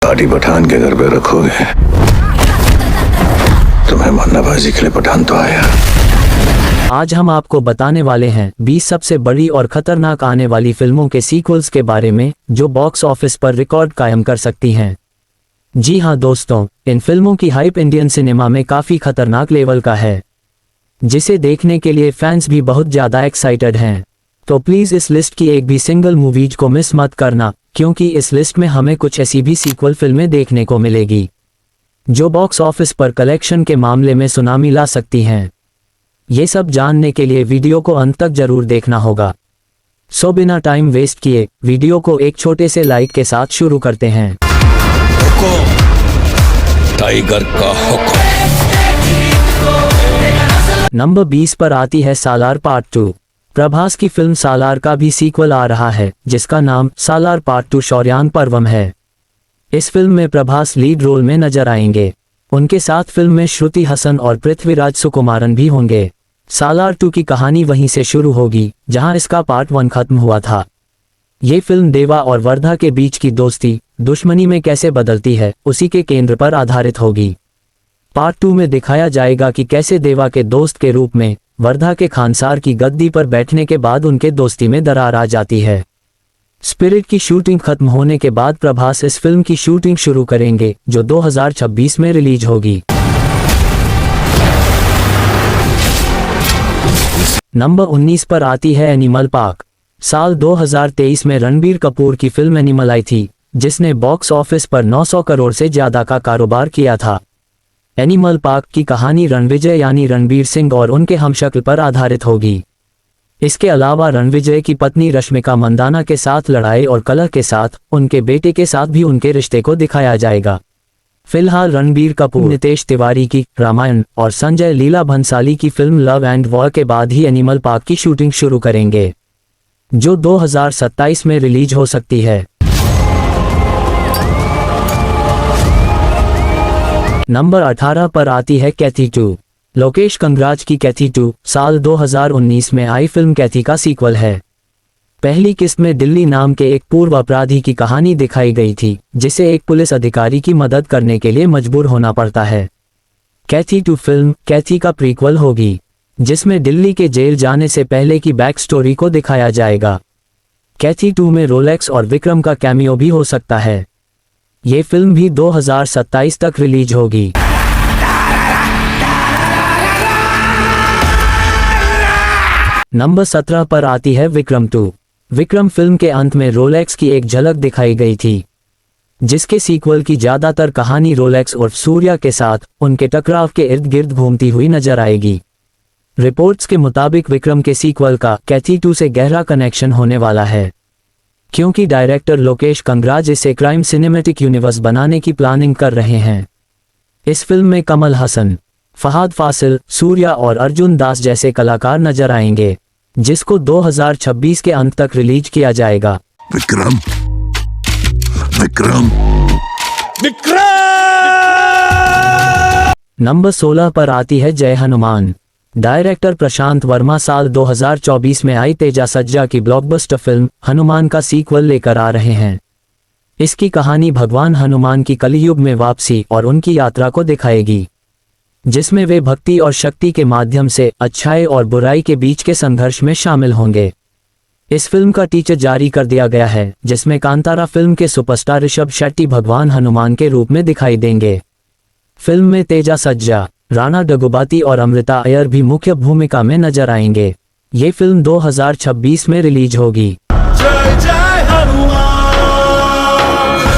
दाढ़ी पठान के घर पे रखोगे तो मेहमाननवाजी के लिए पठान तो आया। आज हम आपको बताने वाले हैं 20 सबसे बड़ी और खतरनाक आने वाली फिल्मों के सीक्वल्स के बारे में जो बॉक्स ऑफिस पर रिकॉर्ड कायम कर सकती हैं। जी हां दोस्तों, इन फिल्मों की हाइप इंडियन सिनेमा में काफी खतरनाक लेवल का है, जिसे देखने के लिए फैंस भी बहुत ज्यादा एक्साइटेड हैं। तो प्लीज इस लिस्ट की एक भी सिंगल मूवीज को मिस मत करना, क्योंकि इस लिस्ट में हमें कुछ ऐसी भी सीक्वल फिल्में देखने को मिलेगी जो बॉक्स ऑफिस पर कलेक्शन के मामले में सुनामी ला सकती हैं। ये सब जानने के लिए वीडियो को अंत तक जरूर देखना होगा। सो बिना टाइम वेस्ट किए वीडियो को एक छोटे से लाइक के साथ शुरू करते हैं। टाइगर का हुक्म। नंबर 20 पर आती है सालार पार्ट 2। प्रभास की फिल्म सालार का भी सीक्वल आ रहा है, जिसका नाम सालार पार्ट 2 शौर्यान पर्वम है। इस फिल्म में प्रभास लीड रोल में नजर आएंगे। उनके साथ फिल्म में श्रुति हसन और पृथ्वीराज सुकुमारन भी होंगे। सालार 2 की कहानी वहीं से शुरू होगी जहां इसका पार्ट 1 खत्म हुआ था। ये फिल्म देवा और वर्धा के बीच की दोस्ती दुश्मनी में कैसे बदलती है उसी के केंद्र पर आधारित होगी। पार्ट 2 में दिखाया जाएगा कि कैसे देवा के दोस्त के रूप में वर्धा के खानसार की गद्दी पर बैठने के बाद उनके दोस्ती में दरार आ जाती है। स्पिरिट की शूटिंग खत्म होने के बाद प्रभास इस फिल्म की शूटिंग शुरू करेंगे जो 2026 में रिलीज होगी। नंबर 19 पर आती है एनिमल पार्क। साल 2023 में रणबीर कपूर की फिल्म एनिमल आई थी, जिसने बॉक्स ऑफिस पर 900 करोड़ से ज्यादा का कारोबार किया था। एनिमल पार्क की कहानी रणविजय यानी रणबीर सिंह और उनके हमशक्ल पर आधारित होगी। इसके अलावा रणविजय की पत्नी रश्मिका मंदाना के साथ लड़ाई और कलह के साथ उनके बेटे के साथ भी उनके रिश्ते को दिखाया जाएगा। फिलहाल रणबीर कपूर, नितेश तिवारी की रामायण और संजय लीला भंसाली की फिल्म लव एंड वॉर के बाद ही एनिमल पार्क की शूटिंग शुरू करेंगे, जो 2027 में रिलीज हो सकती है। नंबर 18 पर आती है कैथी 2। लोकेश कंगराज की कैथी 2 साल 2019 में आई फिल्म कैथी का सीक्वल है। पहली किस्त में दिल्ली नाम के एक पूर्व अपराधी की कहानी दिखाई गई थी, जिसे एक पुलिस अधिकारी की मदद करने के लिए मजबूर होना पड़ता है। कैथी 2 फिल्म कैथी का प्रीक्वल होगी, जिसमें दिल्ली के जेल जाने से पहले की बैक स्टोरी को दिखाया जाएगा। कैथी 2 में रोलेक्स और विक्रम का कैमियो भी हो सकता है। ये फिल्म भी 2027 तक रिलीज होगी। नंबर 17 पर आती है विक्रम 2। विक्रम फिल्म के अंत में रोलेक्स की एक झलक दिखाई गई थी, जिसके सीक्वल की ज्यादातर कहानी रोलेक्स और सूर्या के साथ उनके टकराव के इर्द गिर्द घूमती हुई नजर आएगी। रिपोर्ट्स के मुताबिक विक्रम के सीक्वल का कैथी 2 से गहरा कनेक्शन होने वाला है, क्योंकि डायरेक्टर लोकेश कंगराज इसे क्राइम सिनेमैटिक यूनिवर्स बनाने की प्लानिंग कर रहे हैं। इस फिल्म में कमल हसन, फहाद फासिल, सूर्या और अर्जुन दास जैसे कलाकार नजर आएंगे, जिसको 2026 के अंत तक रिलीज किया जाएगा। विक्रम विक्रम विक्रम। नंबर 16 पर आती है जय हनुमान। डायरेक्टर प्रशांत वर्मा साल 2024 में आई तेजा सज्जा की ब्लॉकबस्टर फिल्म हनुमान का सीक्वल लेकर आ रहे हैं। इसकी कहानी भगवान हनुमान की कलियुग में वापसी और उनकी यात्रा को दिखाएगी, जिसमें वे भक्ति और शक्ति के माध्यम से अच्छाई और बुराई के बीच के संघर्ष में शामिल होंगे। इस फिल्म का टीजर जारी कर दिया गया है, जिसमें कांतारा फिल्म के सुपरस्टार ऋषभ शेट्टी भगवान हनुमान के रूप में दिखाई देंगे। फिल्म में तेजा सज्जा, राणा डगुबाती और अमृता अय्यर भी मुख्य भूमिका में नजर आएंगे। ये फिल्म 2026 में रिलीज होगी। जय जय हनुमान।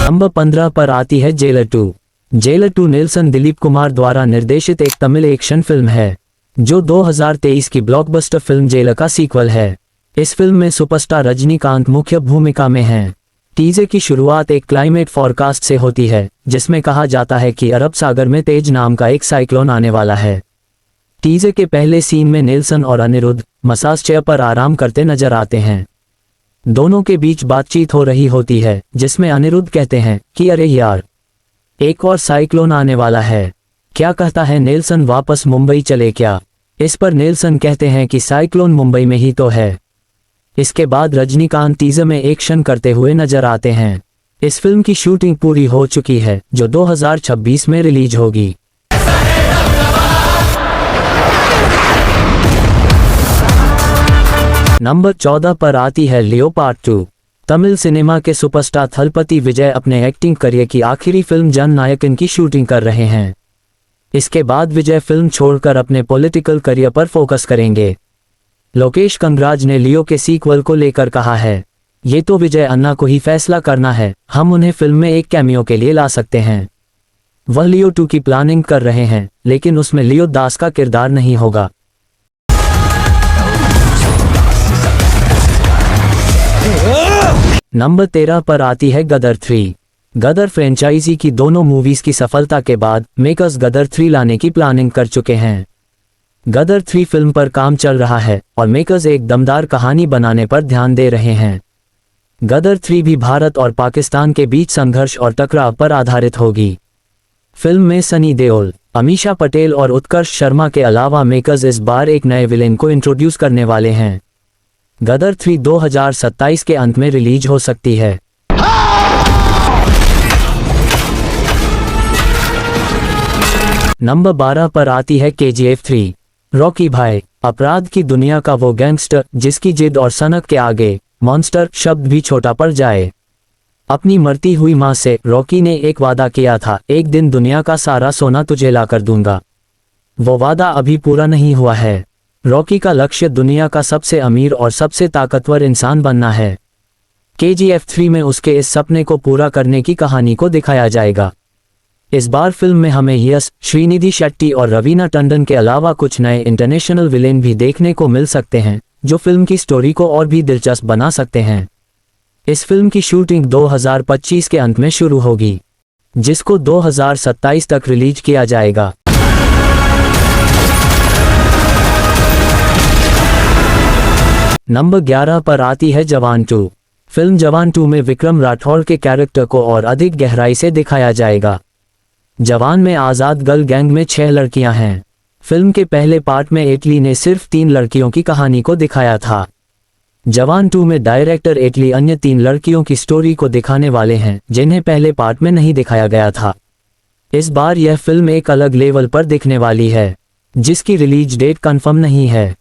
नंबर 15 पर आती है jailer 2। Jailer 2 Nelson Dilip Kumar द्वारा निर्देशित एक तमिल एक्शन फिल्म है, जो 2023 की ब्लॉकबस्टर फिल्म जेलर का सीक्वल है। इस फिल्म में सुपरस्टार रजनीकांत मुख्य भूमिका में हैं। टीजर की शुरुआत एक क्लाइमेट फॉरकास्ट से होती है, जिसमें कहा जाता है कि अरब सागर में तेज नाम का एक साइक्लोन आने वाला है। टीजर के पहले सीन में नेल्सन और अनिरुद्ध मसाज चेयर पर आराम करते नजर आते हैं। दोनों के बीच बातचीत हो रही होती है, जिसमें अनिरुद्ध कहते हैं कि अरे यार, एक और साइक्लोन आने वाला है। क्या कहता है नेल्सन, वापस मुंबई चले क्या? इस पर नेल्सन कहते हैं कि साइक्लोन मुंबई में ही तो है। इसके बाद रजनीकांत टीजर में एक्शन करते हुए नजर आते हैं। इस फिल्म की शूटिंग पूरी हो चुकी है, जो 2026 में रिलीज होगी। नंबर 14 पर आती है लियो पार्ट 2। तमिल सिनेमा के सुपरस्टार थलपति विजय अपने एक्टिंग करियर की आखिरी फिल्म जन नायकन की शूटिंग कर रहे हैं। इसके बाद विजय फिल्म छोड़कर अपने पॉलिटिकल करियर पर फोकस करेंगे। लोकेश कंगराज ने लियो के सीक्वल को लेकर कहा है, ये तो विजय अन्ना को ही फैसला करना है, हम उन्हें फिल्म में एक कैमियो के लिए ला सकते हैं। वह लियो 2 की प्लानिंग कर रहे हैं, लेकिन उसमें लियो दास का किरदार नहीं होगा। नंबर 13 पर आती है गदर 3। गदर फ्रेंचाइजी की दोनों मूवीज की सफलता के बाद मेकर्स गदर 3 लाने की प्लानिंग कर चुके हैं। गदर 3 फिल्म पर काम चल रहा है और मेकर्स एक दमदार कहानी बनाने पर ध्यान दे रहे हैं। गदर 3 भी भारत और पाकिस्तान के बीच संघर्ष और टकराव पर आधारित होगी। फिल्म में सनी देओल, अमीषा पटेल और उत्कर्ष शर्मा के अलावा मेकर्स इस बार एक नए विलेन को इंट्रोड्यूस करने वाले हैं। गदर 3 2027 के अंत में रिलीज हो सकती है। नंबर 12 पर आती है KGF 3। रॉकी भाई, अपराध की दुनिया का वो गैंगस्टर जिसकी जिद और सनक के आगे मॉन्स्टर शब्द भी छोटा पड़ जाए। अपनी मरती हुई मां से रॉकी ने एक वादा किया था, एक दिन दुनिया का सारा सोना तुझे ला कर दूंगा। वो वादा अभी पूरा नहीं हुआ है। रॉकी का लक्ष्य दुनिया का सबसे अमीर और सबसे ताकतवर इंसान बनना है। KGF 3 में उसके इस सपने को पूरा करने की कहानी को दिखाया जाएगा। इस बार फिल्म में हमें यश, श्रीनिधि शेट्टी और रवीना टंडन के अलावा कुछ नए इंटरनेशनल विलेन भी देखने को मिल सकते हैं, जो फिल्म की स्टोरी को और भी दिलचस्प बना सकते हैं। इस फिल्म की शूटिंग 2025 के अंत में शुरू होगी, जिसको 2027 तक रिलीज किया जाएगा। नंबर 11 पर आती है जवान 2। फिल्म जवान 2 में विक्रम राठौड़ के कैरेक्टर को और अधिक गहराई से दिखाया जाएगा। जवान में आज़ाद गर्ल गैंग में 6 लड़कियां हैं। फिल्म के पहले पार्ट में एटली ने सिर्फ 3 लड़कियों की कहानी को दिखाया था। जवान 2 में डायरेक्टर एटली अन्य 3 लड़कियों की स्टोरी को दिखाने वाले हैं, जिन्हें पहले पार्ट में नहीं दिखाया गया था। इस बार यह फिल्म एक अलग लेवल पर दिखने वाली है, जिसकी रिलीज डेट कंफर्म नहीं है।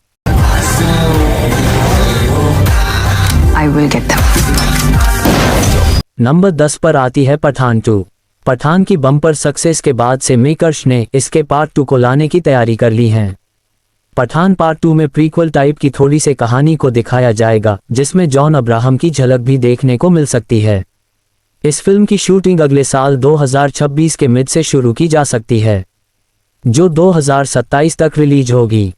I will get them. Number 10 पर आती है पठान 2। पठान की बम्पर सक्सेस के बाद से मेकर्स ने इसके पार्ट 2 को लाने की तैयारी कर ली है। पठान पार्ट 2 में प्रीक्वल टाइप की थोड़ी सी कहानी को दिखाया जाएगा, जिसमें जॉन अब्राहम की झलक भी देखने को मिल सकती है। इस फिल्म की शूटिंग अगले साल 2026 के मिड से शुरू की जा सकती है, जो 2027 तक रिलीज होगी।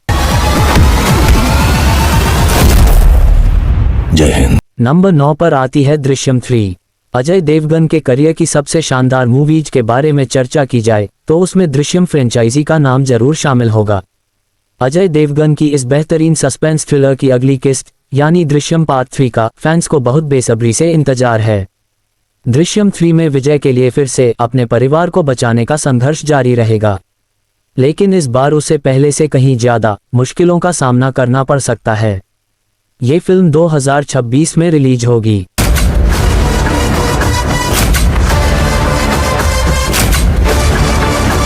जय हिंद। नंबर 9 पर आती है दृश्यम 3। अजय देवगन के करियर की सबसे शानदार मूवीज के बारे में चर्चा की जाए तो उसमें दृश्यम फ्रेंचाइजी का नाम जरूर शामिल होगा। अजय देवगन की इस बेहतरीन सस्पेंस थ्रिलर की अगली किस्त यानी दृश्यम पार्ट 3 का फैंस को बहुत बेसब्री से इंतजार है। दृश्यम 3 में विजय के लिए फिर से अपने परिवार को बचाने का संघर्ष जारी रहेगा, लेकिन इस बार उसे पहले से कहीं ज्यादा मुश्किलों का सामना करना पड़ सकता है। ये फिल्म 2026 में रिलीज होगी।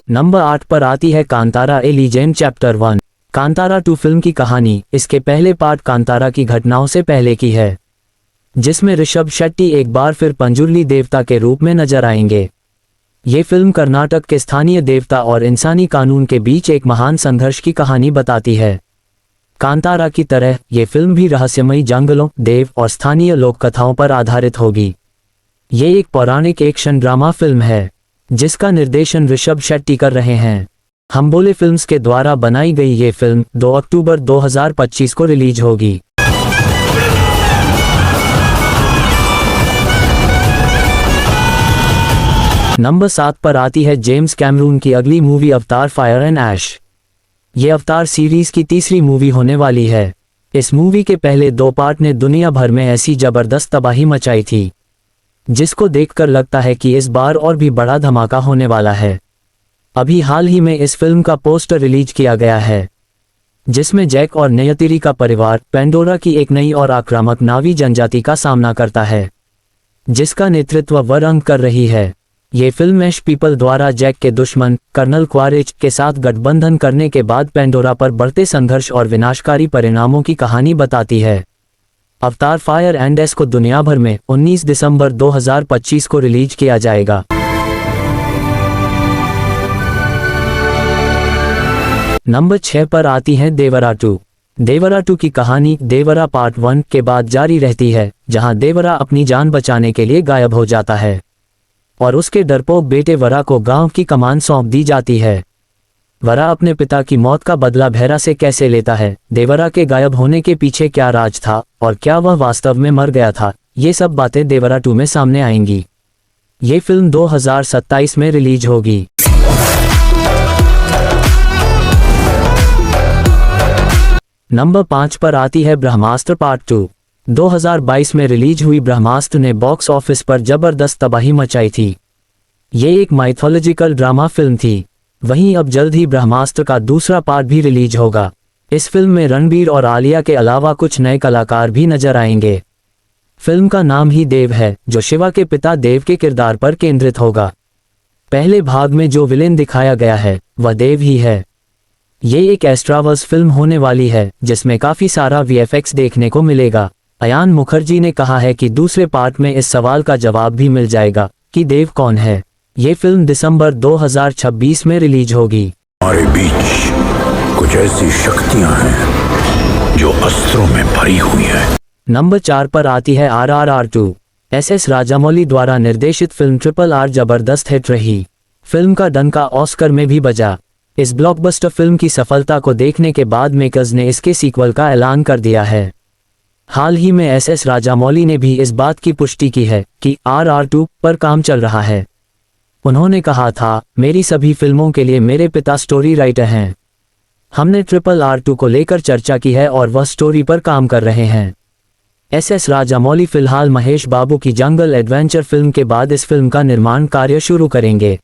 नंबर 8 पर आती है कांतारा ए लीजेंड चैप्टर 1। कांतारा 2 फिल्म की कहानी इसके पहले पार्ट कांतारा की घटनाओं से पहले की है, जिसमें ऋषभ शेट्टी एक बार फिर पंजुर्ली देवता के रूप में नजर आएंगे। ये फिल्म कर्नाटक के स्थानीय देवता और इंसानी कानून के बीच एक महान संघर्ष की कहानी बताती है। कांतारा की तरह ये फिल्म भी रहस्यमयी जंगलों, देव और स्थानीय लोक कथाओं पर आधारित होगी। ये एक पौराणिक एक्शन ड्रामा फिल्म है, जिसका निर्देशन ऋषभ शेट्टी कर रहे हैं। हम बोले फिल्म्स के द्वारा बनाई गई ये फिल्म 2 अक्टूबर 2025 को रिलीज होगी। नंबर 7 पर आती है जेम्स कैमरून की अगली मूवी अवतार फायर एंड ऐश। ये अवतार सीरीज की तीसरी मूवी होने वाली है। इस मूवी के पहले 2 पार्ट ने दुनिया भर में ऐसी जबरदस्त तबाही मचाई थी, जिसको देखकर लगता है कि इस बार और भी बड़ा धमाका होने वाला है। अभी हाल ही में इस फिल्म का पोस्टर रिलीज किया गया है, जिसमें जैक और नयतिरी का परिवार पेंडोरा की एक नई और आक्रामक नावी जनजाति का सामना करता है। जिसका नेतृत्व वरुण कर रही है। ये फिल्म ऐश पीपल द्वारा जैक के दुश्मन कर्नल क्वारेज के साथ गठबंधन करने के बाद पेंडोरा पर बढ़ते संघर्ष और विनाशकारी परिणामों की कहानी बताती है। अवतार फायर एंड एस को दुनिया भर में 19 दिसंबर 2025 को रिलीज किया जाएगा। नंबर 6 पर आती है देवरा 2। देवरा 2 की कहानी देवरा पार्ट 1 के बाद जारी रहती है, जहां देवरा अपनी जान बचाने के लिए गायब हो जाता है और उसके डरपोक बेटे वरा को गांव की कमान सौंप दी जाती है। वरा अपने पिता की मौत का बदला भैरा से कैसे लेता है, देवरा के गायब होने के पीछे क्या राज था और क्या वह वास्तव में मर गया था, ये सब बातें देवरा 2 में सामने आएंगी। ये फिल्म 2027 में रिलीज होगी। नंबर 5 पर आती है ब्रह्मास्त्र पार्ट 2। 2022 में रिलीज हुई ब्रह्मास्त्र ने बॉक्स ऑफिस पर जबरदस्त तबाही मचाई थी। ये एक माइथोलॉजिकल ड्रामा फिल्म थी। वहीं अब जल्द ही ब्रह्मास्त्र का दूसरा पार्ट भी रिलीज होगा। इस फिल्म में रणबीर और आलिया के अलावा कुछ नए कलाकार भी नजर आएंगे। फिल्म का नाम ही देव है, जो शिवा के पिता देव के किरदार पर केंद्रित होगा। पहले भाग में जो विलेन दिखाया गया है वह देव ही है। ये एक एस्ट्रावर्स फिल्म होने वाली है, जिसमें काफी सारा वीएफएक्स देखने को मिलेगा। अयान मुखर्जी ने कहा है कि दूसरे पार्ट में इस सवाल का जवाब भी मिल जाएगा कि देव कौन है। ये फिल्म दिसंबर 2026 में रिलीज होगी। हमारे बीच कुछ ऐसी शक्तियां हैं जो अस्त्रों में भरी हुई हैं। नंबर 4 पर आती है RRR 2। SS राजामौली द्वारा निर्देशित फिल्म RRR जबरदस्त हिट रही। फिल्म का डंका ऑस्कर में भी बजा। इस ब्लॉकबस्टर फिल्म की सफलता को देखने के बाद मेकर्स ने इसके सीक्वल का ऐलान कर दिया है। हाल ही में SS राजामौली ने भी इस बात की पुष्टि की है कि RRR 2 पर काम चल रहा है। उन्होंने कहा था, मेरी सभी फिल्मों के लिए मेरे पिता स्टोरी राइटर हैं। हमने RRR 2 को लेकर चर्चा की है और वह स्टोरी पर काम कर रहे हैं। SS राजामौली फिलहाल महेश बाबू की जंगल एडवेंचर फिल्म के बाद इस फिल्म का निर्माण कार्य शुरू करेंगे।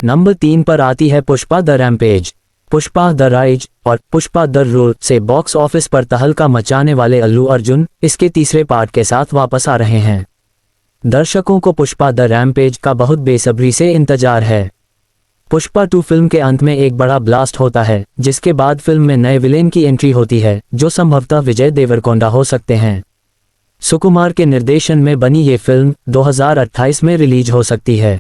नंबर 3 पर आती है Pushpa the rampage. Pushpa the rise और पुष्पा द रूल से बॉक्स ऑफिस पर तहलका मचाने वाले अल्लू अर्जुन इसके तीसरे पार्ट के साथ वापस आ रहे हैं। दर्शकों को पुष्पा द रैम्पेज का बहुत बेसब्री से इंतजार है। पुष्पा 2 फिल्म के अंत में एक बड़ा ब्लास्ट होता है, जिसके बाद फिल्म में नए विलेन की एंट्री होती है, जो संभवतः विजय देवरकोंडा हो सकते हैं। सुकुमार के निर्देशन में बनी ये फिल्म 2028 में रिलीज हो सकती है।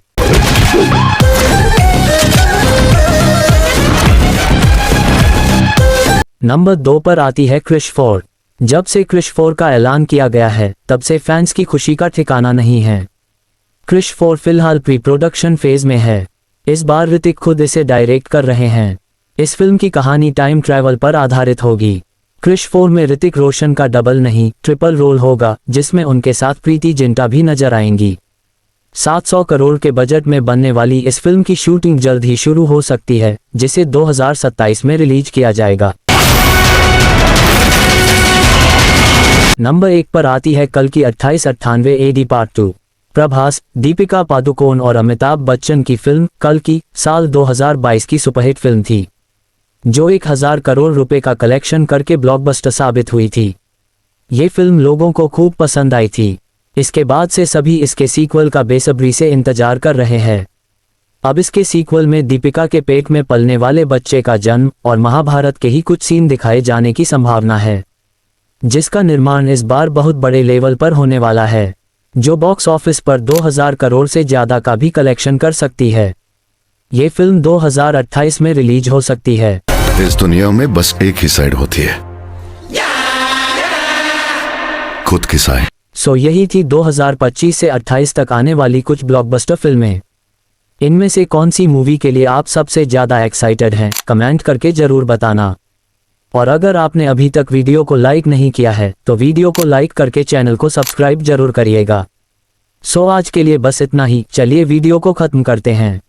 नंबर 2 पर आती है क्रिश 4। जब से क्रिश 4 का ऐलान किया गया है, तब से फैंस की खुशी का ठिकाना नहीं है। क्रिश 4 फिलहाल प्री प्रोडक्शन फेज में है। इस बार ऋतिक खुद इसे डायरेक्ट कर रहे हैं। इस फिल्म की कहानी टाइम ट्रैवल पर आधारित होगी। क्रिश 4 में ऋतिक रोशन का डबल नहीं ट्रिपल रोल होगा, जिसमें उनके साथ प्रीति जिंटा भी नजर आएंगी। 700 करोड़ के बजट में बनने वाली इस फिल्म की शूटिंग जल्द ही शुरू हो सकती है, जिसे 2027 में रिलीज किया जाएगा। नंबर 1 पर आती है कल की 2898 AD पार्ट 2। प्रभास, दीपिका पादुकोण और अमिताभ बच्चन की फिल्म कल की साल 2022 की सुपरहिट फिल्म थी, जो 1000 करोड़ रुपए का कलेक्शन करके ब्लॉकबस्टर साबित हुई थी। ये फिल्म लोगों को खूब पसंद आई थी। इसके बाद से सभी इसके सीक्वल का बेसब्री से इंतजार कर रहे हैं। अब इसके सीक्वल में दीपिका के पेट में पलने वाले बच्चे का जन्म और महाभारत के ही कुछ सीन दिखाए जाने की संभावना है, जिसका निर्माण इस बार बहुत बड़े लेवल पर होने वाला है, जो बॉक्स ऑफिस पर 2000 करोड़ से ज्यादा का भी कलेक्शन कर सकती है। ये फिल्म 2028 में रिलीज हो सकती है। इस दुनिया में बस एक ही साइड होती है, खुद की साइड। सो यही थी 2025 से 28 तक आने वाली कुछ ब्लॉकबस्टर फिल्में। इनमें से कौन सी मूवी के लिए आप सबसे ज्यादा एक्साइटेड हैं, कमेंट करके जरूर बताना। और अगर आपने अभी तक वीडियो को लाइक नहीं किया है, तो वीडियो को लाइक करके चैनल को सब्सक्राइब जरूर करिएगा। सो आज के लिए बस इतना ही, चलिए वीडियो को खत्म करते हैं।